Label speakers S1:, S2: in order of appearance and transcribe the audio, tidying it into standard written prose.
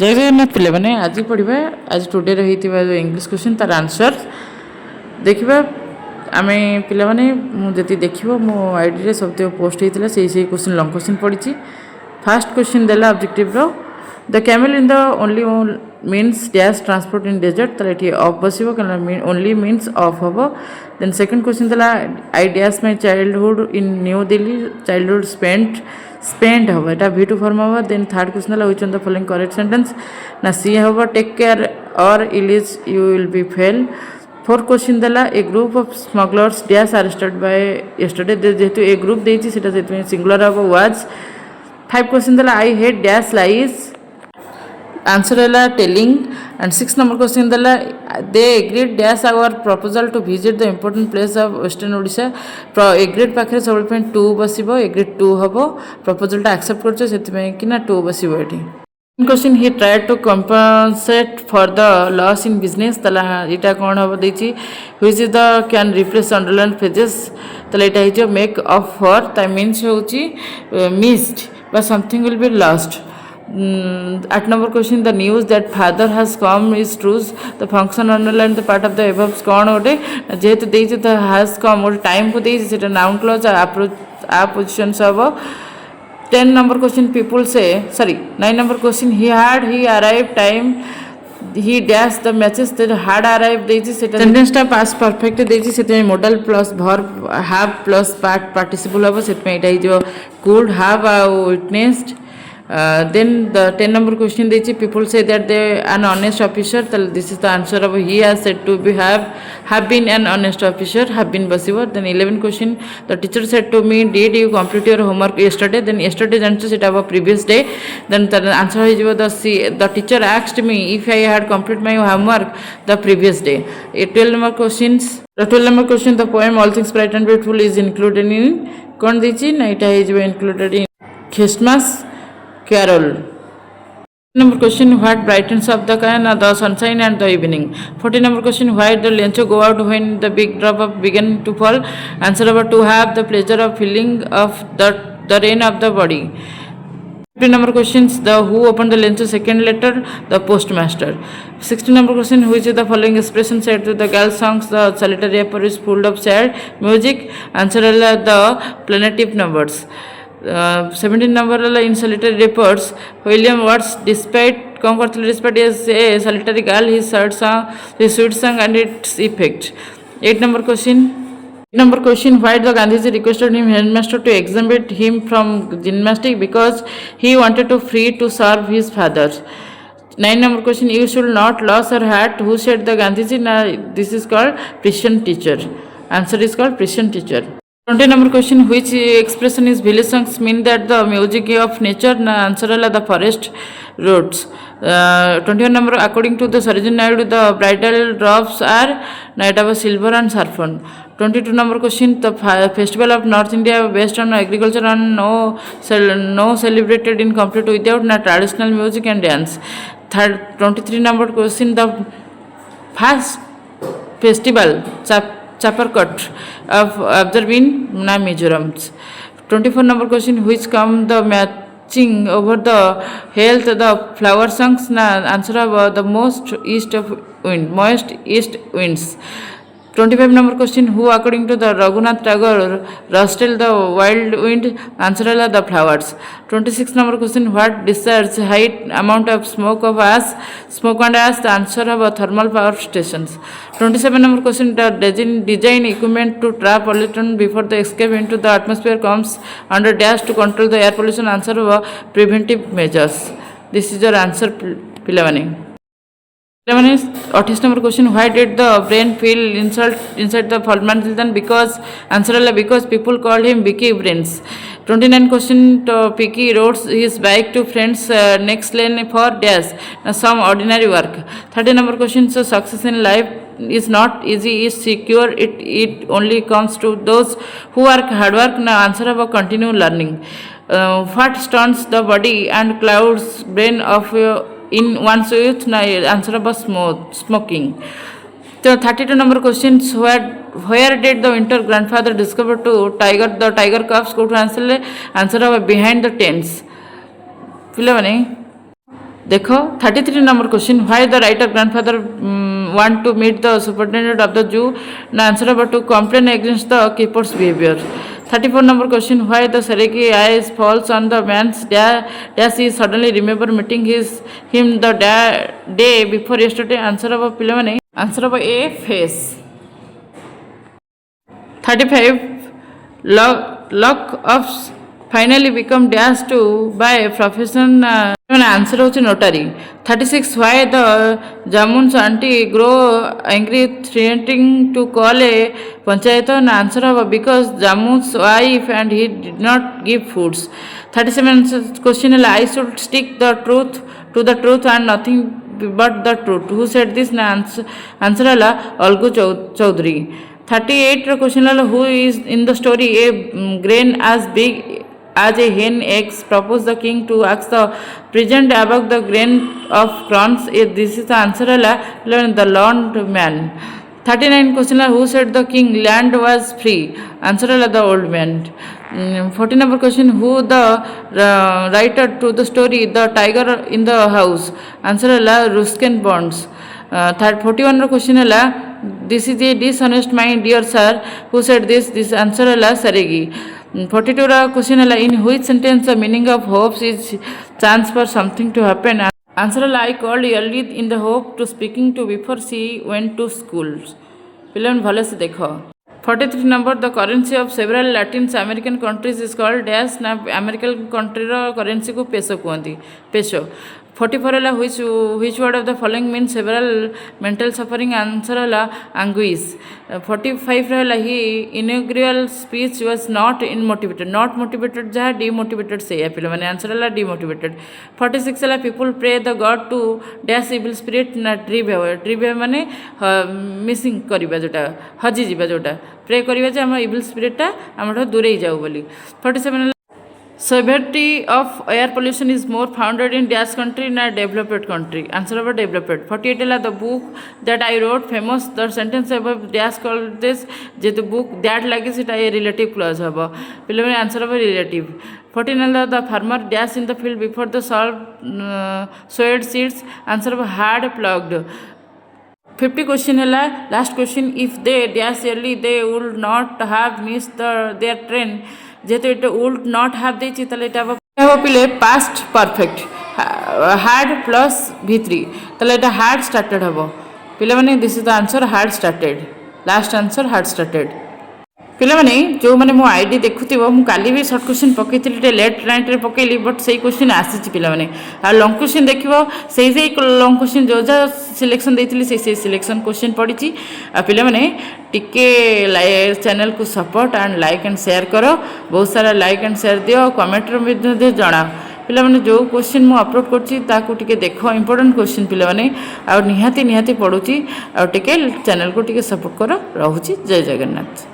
S1: जय जगन्नाथ पिले मैंने आज पढ़ा आज टुडे रही जो इंग्लिश क्वेश्चन तार आंसर देखा आम पिला माने जी देख मो आईडी रे सब पोस्ट होता से क्वेश्चन लंग क्वेश्चन पढ़ी फास्ट क्वेश्चन देला ऑब्जेक्टिव रो the camel in the only means dash transport in desert ताले ये ऑफ बस ओनली मीन्स ऑफ हम देन सेकंड क्वेश्चन देला I dash my childhood in New Delhi childhood spent हम यहाँ V2 फॉर्म हम देन थर्ड क्वेश्चन है which on the following correct sentence ना सी हम take care or ill is you will B fail fourth question देला a group of smugglers dash arrested by yesterday जेहेतु ए ग्रुप देती singular हम वाज फाइव क्वेश्चन देला I hate dash lies answer है telling and six number question देला they agreed dash our proposal to visit the important place of western Odisha agreed पाखे सब to बसब agreed to हम प्रपोजलटा accept कर टू बसब ये question he try to compensate for the loss in business यहाँ कौन हम देखिए which is the can replace underline phrases यहाँ मेक अप फॉर ता मीन्स हो मिस्ड बा something will be lost 8 number question the news that father has come is true the function underline the part of the above कौन गोटे जेहेतु देती the has come गोटे time को देती से नाउन क्लॉज आ पोजिशन हम 10 number question people say sorry 9 number question he arrived time he dash the matches that had arrived देती से सेंटेंस टा पास्ट परफेक्ट देती से model plus verb have plus participle हम से जो could have witnessed then the 10 number question देची people say that they an honest officer this is the answer of he has said to be have been an honest officer have been basivar then 11 question the teacher said to me did you complete your homework yesterday then yesterday answer set of previous day then the answer is the teacher asked me if I had completed my homework the previous day 12 number questions the 12 number question the poem all things bright and beautiful is included in कौन देची ना इटा है included in Christmas Carol. Number question what brightens up the sunshine and the evening. 14 number question why the lencho go out when the big drop of began to fall. Answer number to have the pleasure of feeling of the rain of the body. 15 number questions the who opened the lencho second letter the postmaster. 16 number question which is the following expression said to the girl songs the solitary apple is full of sad music. Answer the plaintive numbers. 17 number in solitary reports William Watts despite despite a solitary girl his sweet song and its effect. 8 number question why the Gandhiji requested him headmaster to exempt him from gymnastics because he wanted to free to serve his father. 9 number question you should not lose your hat who said the Gandhiji this is called Christian teacher. Answer is called Christian teacher. 20 number question which expression is village songs mean that the music of nature na answer is the forest roads. 21 number according to the Sarojini Naidu the bridal drops are na silver and saffron. 22 number question the festival of North India based on agriculture and no celebrated in complete without na traditional music and dance. 23 number question the first festival Chaparcut of observing Mizoram. 24 number question which come the matching over the health the flower songs na answer of the moist east winds. 25 number question who according to the Raghunath Tagore rustled the wild wind answer the flowers. 26 number question what discharges high amount of smoke and ash the answer of thermal power stations. 27 number question the design equipment to trap pollution before the escape into the atmosphere comes under dash to control the air pollution answer of preventive measures. This is your answer pilavani. 28 number question why did the brain feel inside the formaldehyde because answer because people called him Vicky Brains. 29 question Picky rode his bike to friends next lane for dash some ordinary work. 30 number question so success in life is not easy is secure it only comes to those who work hard work na answer of continue learning. What stuns the body and clouds brain of in one's youth na answer about smoking. So 32 number questions where did the winter grandfather discover to the tiger cubs go to answer about behind the tents. देखो 33 number question why the writer grandfather want to meet the superintendent of the zoo न answer but to complain against the keepers behaviour 34 number question why the Sergei eyes falls on the man's dash he suddenly remember meeting him the day before yesterday answer of पिलमने answer of A face 35 luck ups finally become dash to by profession answer होची notary 36 why the Jamun's auntie grow angry threatening to call a panchayat answer of because Jamun's wife and he did not give foods 37 question I should stick the truth to the truth and nothing but the truth who said this answer ala Algu Chaudhary 38 question who is in the story a grain as big as a hen eggs proposed the king to ask the present above the grain of crowns this is the answer the learned man 39 question who said the king land was free answer the old man 40 number question who the writer to the story the tiger in the house answer Ruskin Bonds 41 question this is a dishonest my dear sir who said this answer Saregi 42 question in which sentence the meaning of hopes is chance for something to happen answer I called early in the hope to speaking to before she went to school पिलन भले से देखो 43 number the currency of several Latin American countries is called dash ना American country रो currency को peso कहती peso 44 है which word of the following means several mental suffering answer है anguish 45 है he inaugural speech was not motivated जहाँ demotivated से है पिले मैंने answer है demotivated 46 है people pray the god to dash evil spirit ना drive माने missing करिबा जोटा हजी जीबा जोटा प्रे करिबा जे हम evil spirit टा हमठो दूरे जाऊ बोली 47 severity of air pollution is more founded in dash country na developed country answer of developed 48 la the book that I wrote famous the sentence above dash called this je the book that lagi sita a relative clause habo pile mane answer of relative 49 la the farmer dash in the field before the sowed seeds answer of hard plugged 50 question है last question if they dash early they would not have missed their train जेहेतु ये would not have देछि ताले एटा हबो पिले past perfect hard plus V3 ताले एटा hard started हबो पिले माने this is the answer hard started last answer hard started पिले माने जो माने मो आईडी देखुथिबो मु काली भी शॉर्ट क्वेश्चन पकेइतिली टे लेट नाइट रे पकेइली बट सेही क्वेश्चन आसीछि पिले माने आ लॉन्ग क्वेश्चन देखिबो सेही लॉन्ग क्वेश्चन जो जो सिलेक्शन देइतिली सेही सिलेक्शन क्वेश्चन पडिछि आ पिले माने टिके चैनल को support and like and share करो बहुत सारा लाइक एंड शेयर दियो कमेंट रे जणा पिला माने जो क्वेश्चन मु अपलोड करछि ताकू टिके देखो इंपोर्टेंट क्वेश्चन पिला माने आ निहाती पढुछि आ टिके चैनल को टिके सपोर्ट करो रहउछि जय जगन्नाथ।